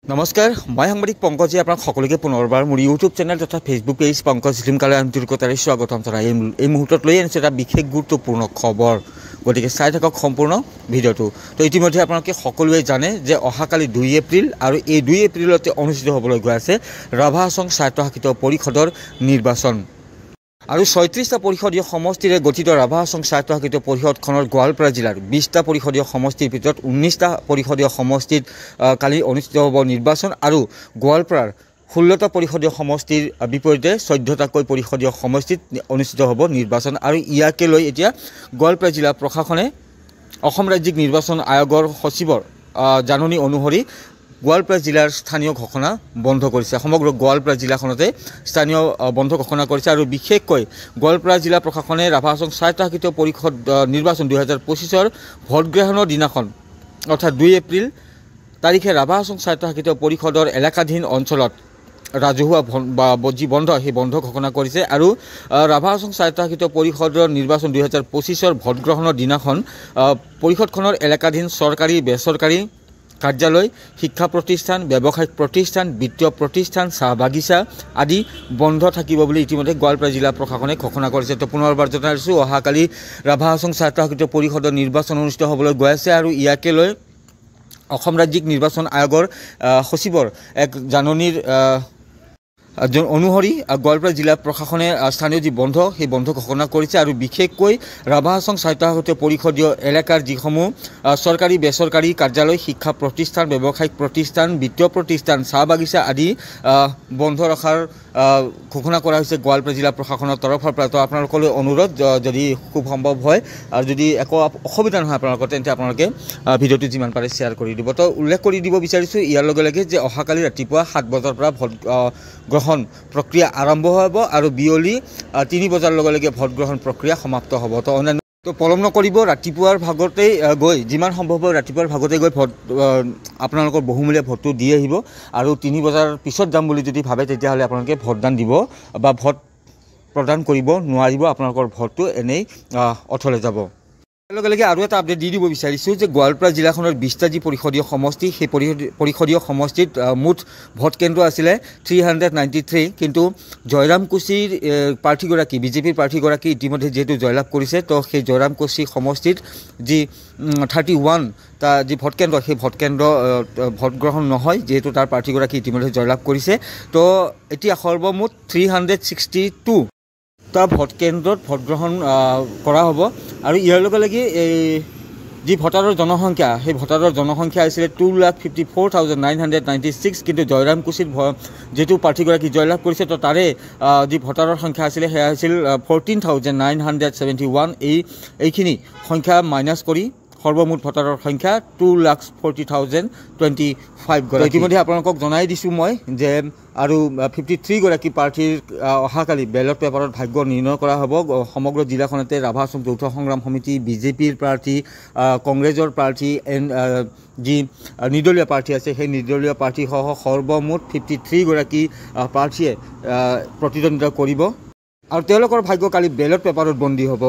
নমস্কাৰ মই সাংবাদিক পংকজে আপোনাক সকলোকে পুনৰবাৰ মোৰ ইউটিউব চেনেল তথা ফেচবুক পেজ পংকজ লিমকালে আন্তৰিকতাৰে স্বাগতম জনাই এই মুহূৰ্তত লৈ আনিছোঁ এটা বিশেষ গুৰুত্বপূৰ্ণ খবৰ গতিকে চাই থাকক সম্পূৰ্ণ ভিডিঅ'টো তো ইতিমধ্যে আপোনালোকে সকলোৱে জানে যে অহাকালি 2 এপ্ৰিল আৰু এই 2 এপ্ৰিলতে অনুষ্ঠিত হ'বলৈ গৈ আছে ৰাভা হাছং স্বায়ত্তশাসিত পৰিষদৰ নিৰ্বাচন আৰু ৩৬টা পৰিষদীয় সমষ্টিৰে গঠিত ৰাভা হাছং স্বায়ত্তশাসিত পৰিষদখনৰ গোৱালপাৰা জিলাৰ 20টা পৰিষদীয় সমষ্টিৰ ভিতৰত 19টা পৰিষদীয় সমষ্টিত কালি অনুষ্ঠিত হ'ব নিৰ্বাচন আৰু গোৱালপাৰাৰ 16টা পৰিষদীয় সমষ্টিৰ বিপৰীতে 14টাকৈ পৰিষদীয় সমষ্টিত অনুষ্ঠিত হ'ব নিৰ্বাচন আৰু ইয়াকে লৈ এতিয়া গোৱালপাৰা জিলা প্ৰশাসনে অসম ৰাজ্যিক নিৰ্বাচন আয়োগৰ সচিবৰ জাননী অনুসৰি গোৱালপাৰা জিলাৰ স্থানীয় ঘোষণা বন্ধ কৰিছে সমগ্ৰ গোৱালপাৰা জিলাখনতে স্থানীয় বন্ধ ঘোষণা কৰিছে আৰু বিশেষকৈ গোৱালপাৰা জিলা প্ৰশাসনে ৰাভা হাছং স্বায়ত্তশাসিত পৰিষদ নিৰ্বাচন 2025ৰ ভোটগ্ৰহণৰ দিনাখন অৰ্থাৎ 2 এপ্ৰিল তাৰিখে ৰাভা হাছং স্বায়ত্তশাসিত পৰিষদৰ এলেকাধীন অঞ্চলত ৰাজহুৱা যি বন্ধ সেই বন্ধ ঘোষণা কৰিছে আৰু ৰাভা হাছং স্বায়ত্তশাসিত পৰিষদৰ নিৰ্বাচন 2025ৰ ভোটগ্ৰহণৰ দিনাখন পৰিষদখনৰ এলেকাধীন চৰকাৰী বেচৰকাৰী কাৰ্যালয় শিক্ষা প্ৰতিষ্ঠান ব্যৱসায়িক প্ৰতিষ্ঠান বিত্তীয় প্ৰতিষ্ঠান চাহ বাগিচা আদি বন্ধ থাকিব বুলি ইতিমধ্যে গোৱালপাৰা জিলা প্ৰশাসনে ঘোষণা কৰিছে তো পুনৰবাৰ জনাইছোঁ অহাকালি ৰাভা হাছং স্বায়ত্তশাসিত পৰিষদৰ নিৰ্বাচন অনুষ্ঠিত হ'বলৈ গৈ আছে আৰু ইয়াকে লৈ অসম ৰাজ্যিক নিৰ্বাচন আয়োগৰ সচিবৰ এক জাননীৰ অনুসৰি গোৱালপাৰা জিলা প্ৰশাসনে স্থানীয় যি বন্ধ সেই বন্ধ ঘোষণা কৰিছে আৰু বিশেষকৈ ৰাভা হাছং স্বায়ত্তশাসিত পৰিষদীয় এলেকাৰ যিসমূহ চৰকাৰী বেচৰকাৰী কাৰ্যালয় শিক্ষা প্ৰতিষ্ঠান ব্যৱসায়িক প্ৰতিষ্ঠান বিত্তীয় প্ৰতিষ্ঠান চাহ বাগিচা আদি বন্ধ ৰখাৰ ঘোষণা কৰা হৈছে গোৱালপাৰা জিলা প্ৰশাসনৰ তৰফৰ পৰা তো আপোনালোকলৈ অনুৰোধ যদি খুব সম্ভৱ হয় আৰু যদি একো অসুবিধা নহয় আপোনালোকৰ তেন্তে আপোনালোকে ভিডিঅ'টো যিমান পাৰে শ্বেয়াৰ কৰি দিব তো উল্লেখ কৰি দিব বিচাৰিছোঁ ইয়াৰ লগে লগে যে অহাকালি ৰাতিপুৱা 7 বজাৰ পৰা ভোট গ্ৰহণ প্ৰক্ৰিয়া আৰম্ভ হ'ব আৰু বিয়লি 3 বজাৰ লগে লগে ভোট গ্ৰহণ প্ৰক্ৰিয়া সমাপ্ত হ'ব তো অন্যান্য তো পলম নকৰিব ৰাতিপুৱাৰ ভাগতেই গৈ যিমান সম্ভৱ হয় ৰাতিপুৱাৰ ভাগতে গৈ ভোট আপোনালোকৰ বহুমূলীয়া ভোটটো দি আহিব আৰু 3 বজাৰ পিছত যাম বুলি যদি ভাবে তেতিয়াহ'লে আপোনালোকে ভোটদান দিব বা ভোট প্ৰদান কৰিব নোৱাৰিব আপোনালোকৰ ভোটটো এনেই অথলে যাব লগে লগে আৰু এটা আপডেট দি দিব বিচাৰিছোঁ যে গোৱালপাৰা জিলাখনৰ 20টা যি পৰিষদীয় সমষ্টি সেই পৰিষদীয় সমষ্টিত মুঠ ভোট কেন্দ্ৰ আছিলে 393 কিন্তু জয়ৰাম কোচীৰ প্ৰাৰ্থীগৰাকী বিজেপিৰ প্ৰাৰ্থীগৰাকী ইতিমধ্যে যিহেতু জয়লাভ কৰিছে তো সেই জয়ৰাম কোচী সমষ্টিত যি 31টা যি ভোট কেন্দ্ৰ সেই ভোট কেন্দ্ৰ ভোট গ্ৰহণ নহয় যিহেতু তাৰ প্ৰাৰ্থীগৰাকী ইতিমধ্যে জয়লাভ কৰিছে তো এতিয়া সৰ্বমুঠ 362 টা ভোট কেন্দ্ৰত ভোট গ্ৰহণ কৰা হ'ব আৰু ইয়াৰ লগে লগে যি ভোটাৰৰ জনসংখ্যা সেই ভোটাৰৰ জনসংখ্যা আছিলে 2,54,996 কিন্তু জয়ৰাম কোচীত যেটো প্ৰাৰ্থীগৰাকী জয়লাভ কৰিছে তো তাৰে যি ভোটাৰৰ সংখ্যা আছিলে সেয়া আছিল 14,971 এইখিনি সংখ্যা মাইনাছ কৰি সৰ্বমুঠ ভোটাৰৰ সংখ্যা 2,40,025 গৰাকী ইতিমধ্যে আপোনালোকক জনাই দিছোঁ মই যে আৰু 53 গৰাকী প্ৰাৰ্থীৰ অহাকালি বেলট পেপাৰত ভাগ্য নিৰ্ণয় কৰা হ'ব সমগ্ৰ জিলাখনতে ৰাভা হাছং যৌথ সংগ্ৰাম সমিতি বিজেপিৰ প্ৰাৰ্থী কংগ্ৰেছৰ প্ৰাৰ্থী যি নিৰ্দলীয় প্ৰাৰ্থী আছে সেই নিৰ্দলীয় প্ৰাৰ্থীসহ সৰ্বমুঠ 53 গৰাকী প্ৰাৰ্থীয়ে প্ৰতিদ্বন্দ্বিতা কৰিব আৰু তেওঁলোকৰ ভাগ্য কালি বেলট পেপাৰত বন্দী হ'ব